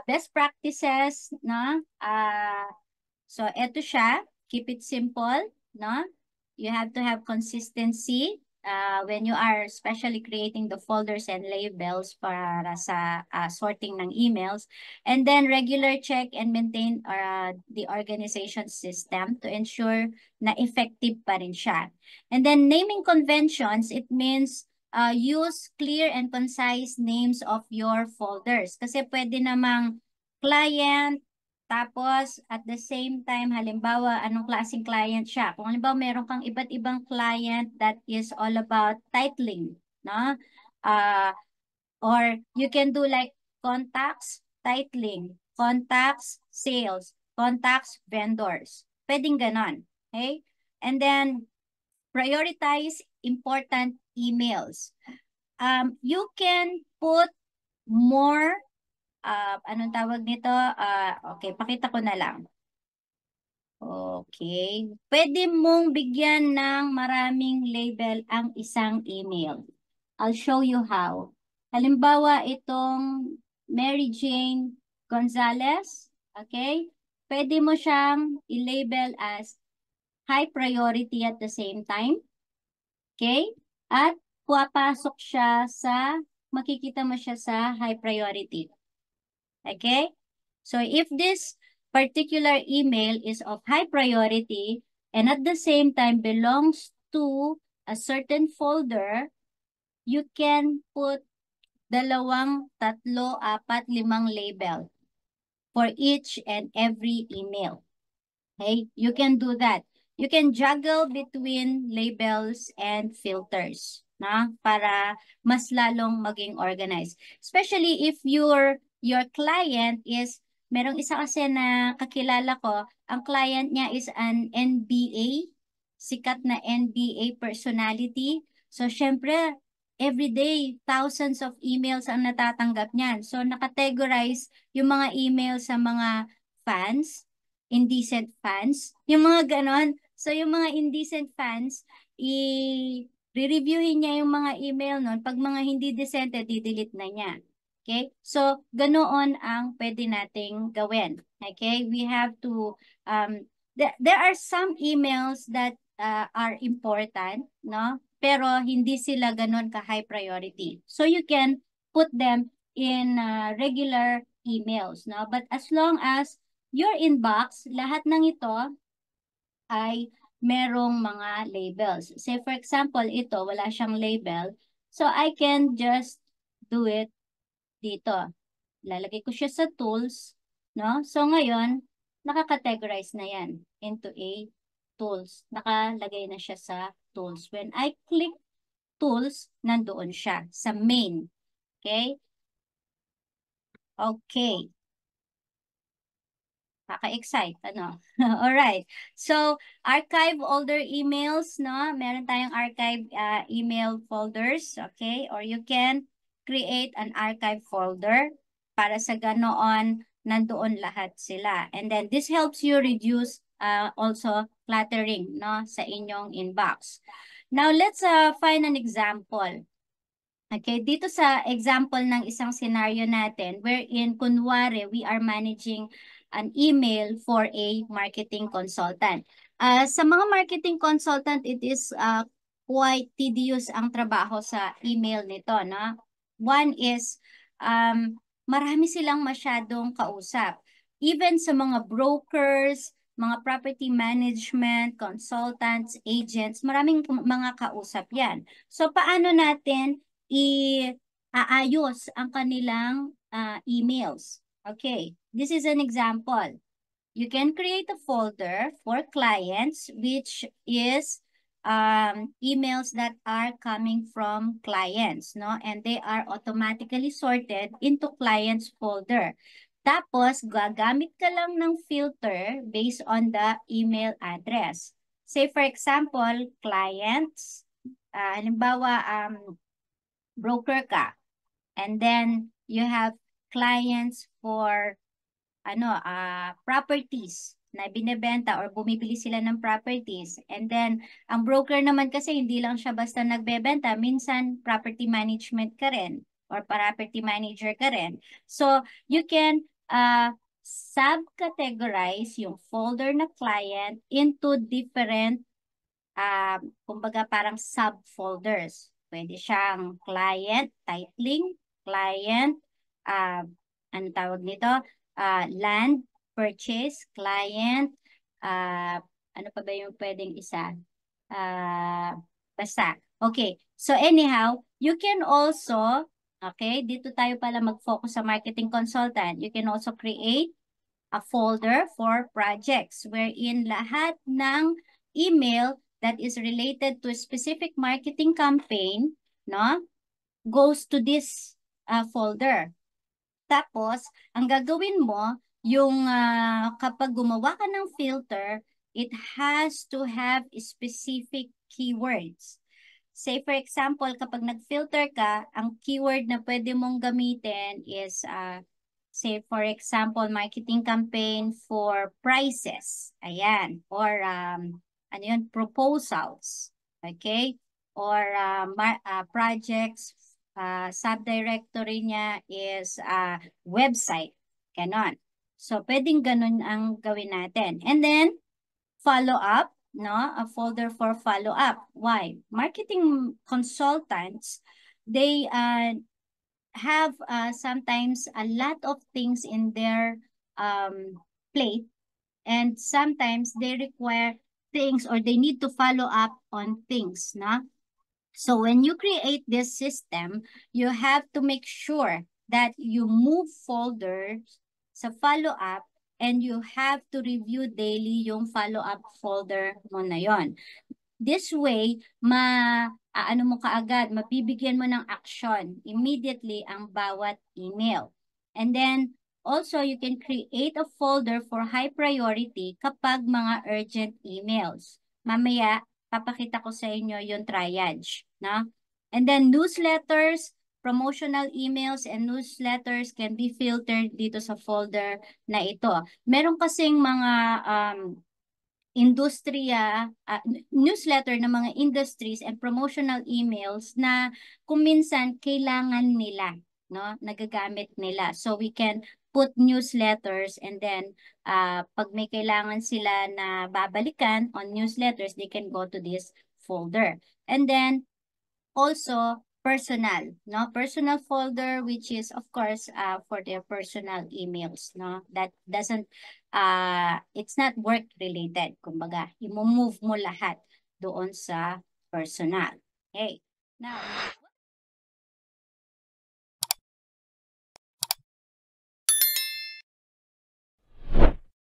best practices, no? So, eto siya. Keep it simple, no? You have to have consistency when you are especially creating the folders and labels para sa sorting ng emails. And then, regular check and maintain the organization system to ensure na effective pa rin siya. And then, naming conventions, it means use clear and concise names of your folders. Kasi pwede namang client, tapos at the same time, halimbawa, anong klaseng client siya. Kung halimbawa, meron kang iba't ibang client that is all about titling, no? Or you can do like contacts, titling, contacts, sales, contacts, vendors. Pwedeng ganon. Okay? And then, prioritize important emails. You can put more, anong tawag nito? Okay, pakita ko na lang. Okay. Pwede mong bigyan ng maraming label ang isang email. I'll show you how. Halimbawa, itong Mary Jane Gonzalez. Okay? Pwede mo siyang i-label as high priority at the same time. Okay? At puwapasok siya makikita mo siya sa high priority. Okay? So if this particular email is of high priority and at the same time belongs to a certain folder, you can put 2, 3, 4, 5 label for each and every email. Okay? You can do that. You can juggle between labels and filters, na? Para mas lalong maging organized. Especially if your client is, merong isa kasi na kakilala ko, ang client niya is an NBA, sikat na NBA personality. So, syempre, everyday, thousands of emails ang natatanggap niyan. So, nakategorize yung mga emails sa mga fans, indecent fans, yung mga ganon. So, yung mga indecent fans, i-reviewin niya yung mga email nun. Pag mga hindi decente, di-delete na niya. Okay? So, ganoon ang pwede nating gawin. Okay? We have to, there are some emails that are important, no? Pero hindi sila ganon ka-high priority. So, you can put them in regular emails, no? But as long as your inbox, lahat ng ito ay merong mga labels. Say for example, ito, wala siyang label. So I can just do it dito. Lalagay ko siya sa tools, no? So ngayon, nakakategorize na yan into a tools. Nakalagay na siya sa tools. When I click tools, nandoon siya sa main. Okay? Okay. Kaka-excite, ano? Alright. So, archive older emails, no? Meron tayong archive email folders, okay? Or you can create an archive folder para sa ganoon, nandoon lahat sila. And then, this helps you reduce also cluttering, no? Sa inyong inbox. Now, let's find an example. Okay, dito sa example ng isang scenario natin wherein kunwari we are managing an email for a marketing consultant. Sa mga marketing consultant, it is quite tedious ang trabaho sa email nito, no? One is marami silang masyadong kausap. Even sa mga brokers, mga property management, consultants, agents, maraming mga kausap yan. So paano natin i-aayos ang kanilang emails? Okay, this is an example. You can create a folder for clients which is emails that are coming from clients, no? And they are automatically sorted into clients folder. Tapos, gagamit ka lang ng filter based on the email address. Say, for example, clients, halimbawa, broker ka. And then you have clients for properties na binebenta or bumibili sila ng properties. And then ang broker naman kasi hindi lang siya basta nagbebenta, minsan property management ka rin or property manager ka rin. So you can subcategorize yung folder na client into different, kumbaga parang subfolders. Pwede siyang client, titling, client, uh, ano tawag nito? Land, purchase, client, ano pa ba yung pwedeng isa? Basta. Okay. So anyhow, you can also, okay, dito tayo pala mag-focus sa marketing consultant. You can also create a folder for projects wherein lahat ng email that is related to a specific marketing campaign, no, goes to this folder. Tapos, ang gagawin mo, yung kapag gumawa ka ng filter, it has to have specific keywords. Say for example, kapag nag-filter ka, ang keyword na pwede mong gamitin is, say for example, marketing campaign for prices. Ayan. Or, ano yun, proposals. Okay? Or projects, subdirectory niya is website. Ganon. So, pwedeng ganon ang gawin natin. And then, follow up, no? A folder for follow up. Why? Marketing consultants, they have sometimes a lot of things in their plate, and sometimes they require things or they need to follow up on things, no? So when you create this system, you have to make sure that you move folders sa follow-up and you have to review daily yung follow-up folder mo na yon. This way, ano mo kaagad, mabibigyan mo ng action immediately ang bawat email. And then, also, you can create a folder for high priority kapag mga urgent emails. Mamaya, papakita ko sa inyo yung triage. No? And then, newsletters, promotional emails, and newsletters can be filtered dito sa folder na ito. Meron kasing mga industriya, newsletter ng mga industries and promotional emails na kung minsan kailangan nila, no? Nagagamit nila. So we can put newsletters, and then pag may kailangan sila na babalikan on newsletters, they can go to this folder. And then also personal, no? Personal folder, which is of course for their personal emails, no? That doesn't it's not work related. Kumbaga, i-move mo lahat doon sa personal. Okay. Now,